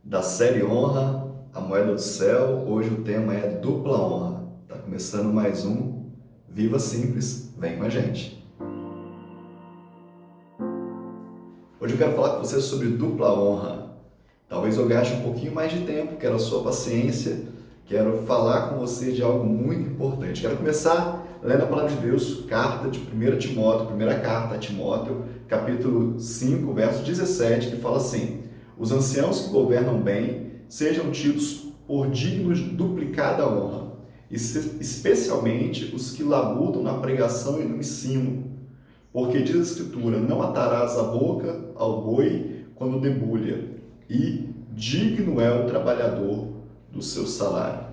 Da série Honra, a moeda do céu. Hoje o tema é dupla honra. Tá começando mais um Viva Simples, vem com a gente. Hoje eu quero falar com você sobre dupla honra. Talvez eu gaste um pouquinho mais de tempo, quero a sua paciência, quero falar com você de algo muito importante. Quero começar lendo a palavra de Deus, carta de 1 Timóteo, primeira carta a Timóteo, capítulo 5, verso 17, que fala assim: os anciãos que governam bem sejam tidos por dignos de duplicada honra, especialmente os que labutam na pregação e no ensino. Porque diz a Escritura: não atarás a boca ao boi quando debulha, e digno é o trabalhador do seu salário.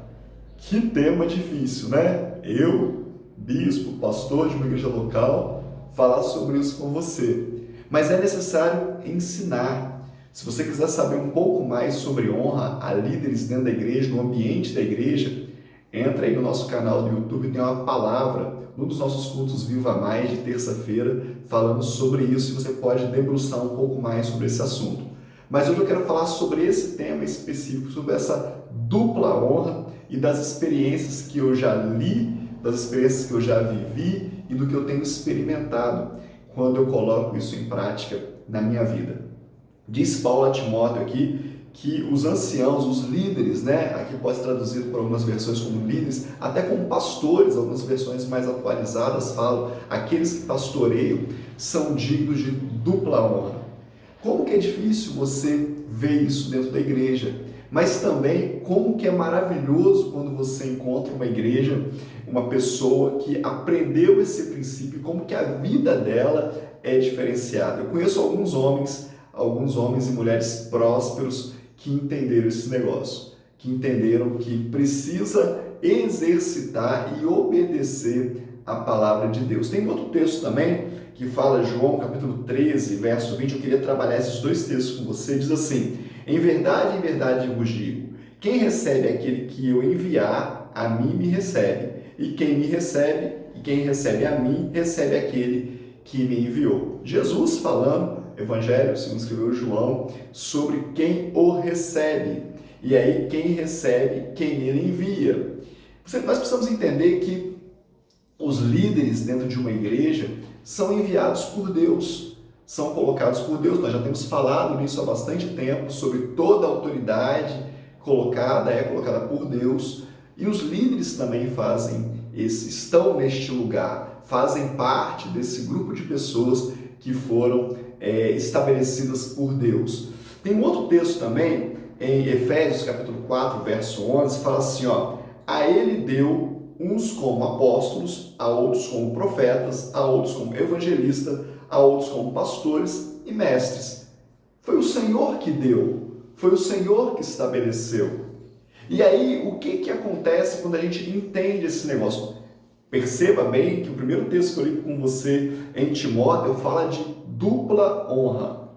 Que tema difícil, né? Eu, bispo, pastor de uma igreja local, falar sobre isso com você. Mas é necessário ensinar. Se você quiser saber um pouco mais sobre honra a líderes dentro da igreja, no ambiente da igreja, entra aí no nosso canal do YouTube, tem uma palavra, num dos nossos cultos Viva Mais de terça-feira, falando sobre isso, e você pode debruçar um pouco mais sobre esse assunto. Mas hoje eu quero falar sobre esse tema específico, sobre essa dupla honra e das experiências que eu já li, das experiências que eu já vivi e do que eu tenho experimentado quando eu coloco isso em prática na minha vida. Diz Paulo a Timóteo aqui que os anciãos, os líderes, né? Aqui pode ser traduzido por algumas versões como líderes, até como pastores, algumas versões mais atualizadas falam, aqueles que pastoreiam são dignos de dupla honra. Como que é difícil você ver isso dentro da igreja, mas também como que é maravilhoso quando você encontra uma igreja, uma pessoa que aprendeu esse princípio, como que a vida dela é diferenciada. Eu conheço alguns homens e mulheres prósperos que entenderam esse negócio, que entenderam que precisa exercitar e obedecer a palavra de Deus. Tem outro texto também que fala, João capítulo 13, verso 20, eu queria trabalhar esses dois textos com você, diz assim: em verdade vos digo, quem recebe aquele que eu enviar, a mim me recebe, e quem recebe a mim, recebe aquele que me enviou. Jesus falando, Evangelho, segundo escreveu João, sobre quem o recebe. E aí, quem recebe, quem ele envia. Nós precisamos entender que os líderes dentro de uma igreja são enviados por Deus, são colocados por Deus. Nós já temos falado nisso há bastante tempo, sobre toda a autoridade colocada por Deus. E os líderes também estão neste lugar, fazem parte desse grupo de pessoas que foram estabelecidas por Deus. Tem um outro texto também, em Efésios capítulo 4, verso 11, fala assim, ó: a ele deu uns como apóstolos, a outros como profetas, a outros como evangelistas, a outros como pastores e mestres. Foi o Senhor que deu, foi o Senhor que estabeleceu. E aí, o que acontece quando a gente entende esse negócio? Perceba bem que o primeiro texto que eu li com você em Timóteo fala de dupla honra.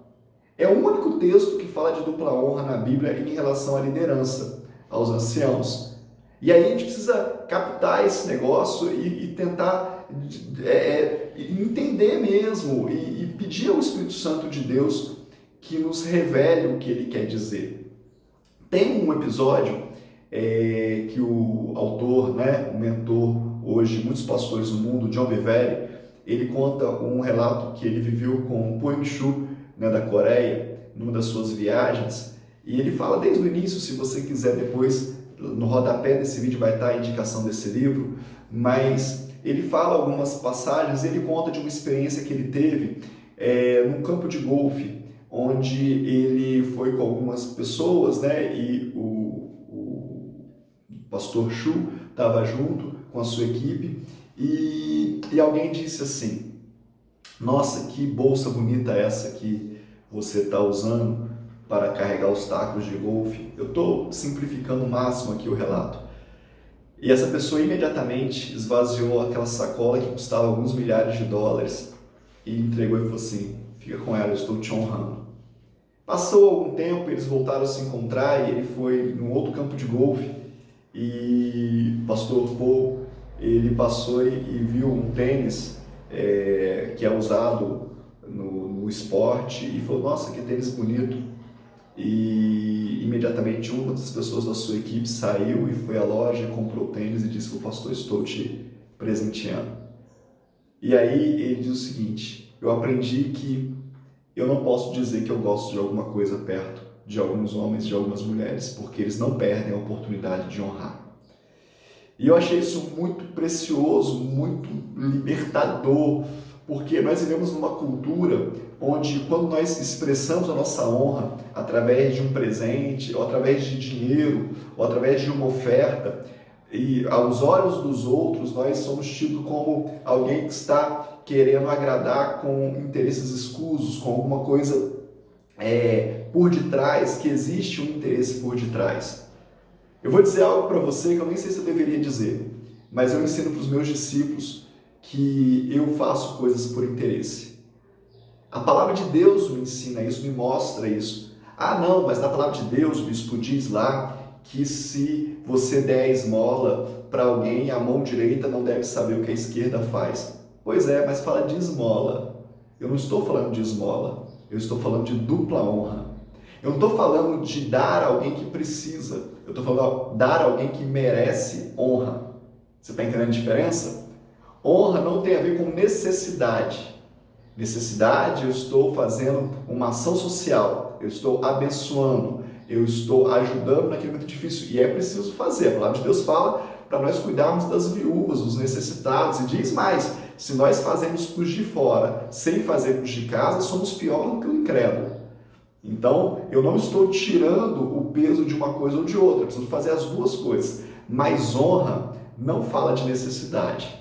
É o único texto que fala de dupla honra na Bíblia em relação à liderança, aos anciãos. E aí a gente precisa captar esse negócio e tentar entender mesmo e pedir ao Espírito Santo de Deus que nos revele o que ele quer dizer. Tem um episódio que o autor, o mentor, hoje muitos pastores do mundo, John Bevere, ele conta um relato que ele viveu com o Poinshu, da Coreia, numa das suas viagens, e ele fala desde o início, se você quiser depois, no rodapé desse vídeo vai estar a indicação desse livro, mas ele fala algumas passagens, ele conta de uma experiência que ele teve num campo de golfe, onde ele foi com algumas pessoas, e o pastor Shu estava junto com a sua equipe, e alguém disse assim: nossa, que bolsa bonita essa que você está usando para carregar os tacos de golfe. Eu estou simplificando o máximo aqui o relato. E essa pessoa imediatamente esvaziou aquela sacola que custava alguns milhares de dólares e entregou e falou assim: fica com ela, eu estou te honrando. Passou algum tempo, eles voltaram a se encontrar e ele foi num outro campo de golfe e o pastor Paul, ele passou e viu um tênis que é usado no esporte e falou: nossa, que tênis bonito. E imediatamente uma das pessoas da sua equipe saiu e foi à loja, comprou tênis e disse: o pastor, estou te presenteando. E aí ele diz o seguinte: eu aprendi que eu não posso dizer que eu gosto de alguma coisa perto de alguns homens, de algumas mulheres, porque eles não perdem a oportunidade de honrar. E eu achei isso muito precioso, muito libertador, porque nós vivemos numa cultura onde, quando nós expressamos a nossa honra através de um presente, ou através de dinheiro, ou através de uma oferta, e aos olhos dos outros nós somos tidos como alguém que está querendo agradar com interesses escusos, com alguma coisa por detrás, que existe um interesse por detrás. Eu vou dizer algo para você que eu nem sei se eu deveria dizer, mas eu ensino para os meus discípulos que eu faço coisas por interesse. A palavra de Deus me ensina isso, me mostra isso. Ah, não, mas na palavra de Deus o bispo diz lá que se você der a esmola para alguém, a mão direita não deve saber o que a esquerda faz. Pois é, mas fala de esmola. Eu não estou falando de esmola, eu estou falando de dupla honra. Eu não estou falando de dar a alguém que precisa, eu estou falando de dar a alguém que merece honra. Você está entendendo a diferença? Honra não tem a ver com necessidade. Necessidade, eu estou fazendo uma ação social, eu estou abençoando, eu estou ajudando naquele momento difícil. E é preciso fazer. A palavra de Deus fala para nós cuidarmos das viúvas, dos necessitados. E diz mais, se nós fazemos para os de fora, sem fazer para os de casa, somos pior do que o incrédulo. Então, eu não estou tirando o peso de uma coisa ou de outra, eu preciso fazer as duas coisas. Mas honra não fala de necessidade.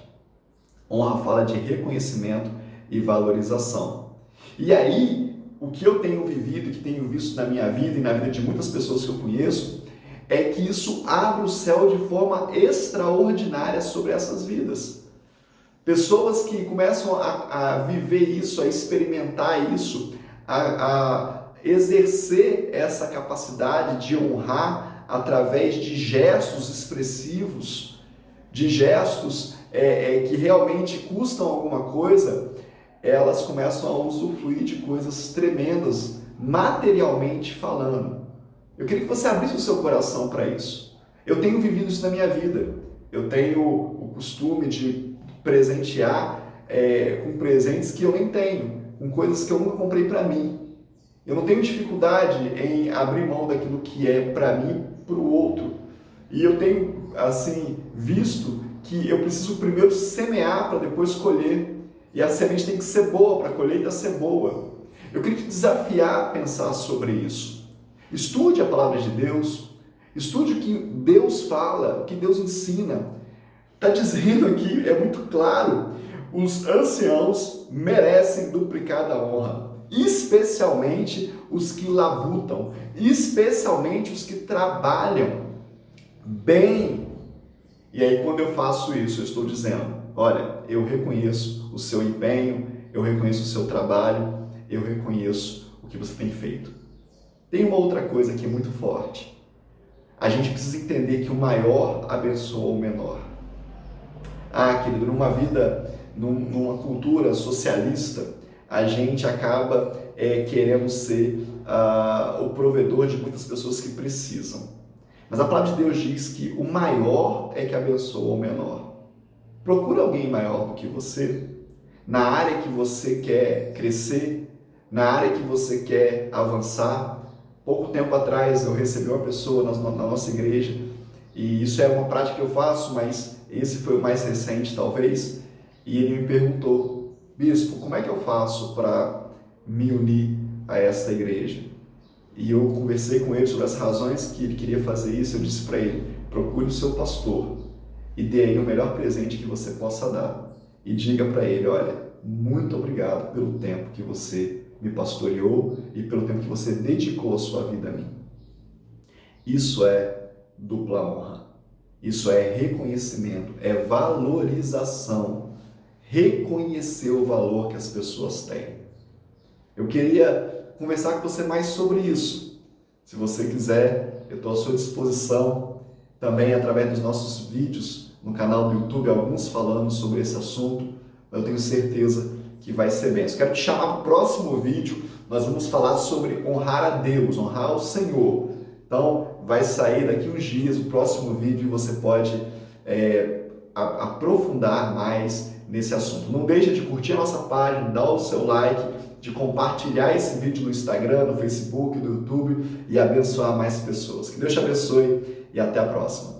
Honra fala de reconhecimento e valorização. E aí, o que eu tenho vivido, que tenho visto na minha vida e na vida de muitas pessoas que eu conheço, é que isso abre o céu de forma extraordinária sobre essas vidas. Pessoas que começam a viver isso, a experimentar isso, a exercer essa capacidade de honrar através de gestos expressivos, de gestos que realmente custam alguma coisa, elas começam a usufruir de coisas tremendas, materialmente falando. Eu queria que você abrisse o seu coração para isso. Eu tenho vivido isso na minha vida. Eu tenho o costume de presentear com presentes que eu nem tenho, com coisas que eu nunca comprei para mim. Eu não tenho dificuldade em abrir mão daquilo que é para mim, para o outro. E eu tenho, assim, visto que eu preciso primeiro semear para depois colher. E a semente tem que ser boa para a colheita ser boa. Eu queria te desafiar a pensar sobre isso. Estude a palavra de Deus. Estude o que Deus fala, o que Deus ensina. Está dizendo aqui, é muito claro, os anciãos merecem duplicada honra. Especialmente os que labutam, especialmente os que trabalham bem. E aí, quando eu faço isso, eu estou dizendo: olha, eu reconheço o seu empenho, eu reconheço o seu trabalho, eu reconheço o que você tem feito. Tem uma outra coisa que é muito forte. A gente precisa entender que o maior abençoa o menor. Ah, querido, numa vida, numa cultura socialista, a gente acaba querendo ser o provedor de muitas pessoas que precisam. Mas a palavra de Deus diz que o maior é que abençoa o menor. Procura alguém maior do que você, na área que você quer crescer, na área que você quer avançar. Pouco tempo atrás eu recebi uma pessoa na nossa igreja, e isso é uma prática que eu faço, mas esse foi o mais recente talvez, e ele me perguntou: bispo, como é que eu faço para me unir a esta igreja? E eu conversei com ele sobre as razões que ele queria fazer isso. Eu disse para ele: procure o seu pastor e dê a ele o melhor presente que você possa dar. E diga para ele: olha, muito obrigado pelo tempo que você me pastoreou e pelo tempo que você dedicou a sua vida a mim. Isso é dupla honra. Isso é reconhecimento, é valorização. Reconhecer o valor que as pessoas têm. Eu queria conversar com você mais sobre isso. Se você quiser, eu estou à sua disposição também através dos nossos vídeos no canal do YouTube, alguns falando sobre esse assunto. Eu tenho certeza que vai ser bem. Eu quero te chamar para o próximo vídeo. Nós vamos falar sobre honrar a Deus, honrar o Senhor. Então, vai sair daqui uns dias o próximo vídeo e você pode aprofundar mais nesse assunto. Não deixa de curtir a nossa página, dar o seu like, de compartilhar esse vídeo no Instagram, no Facebook, no YouTube e abençoar mais pessoas. Que Deus te abençoe e até a próxima.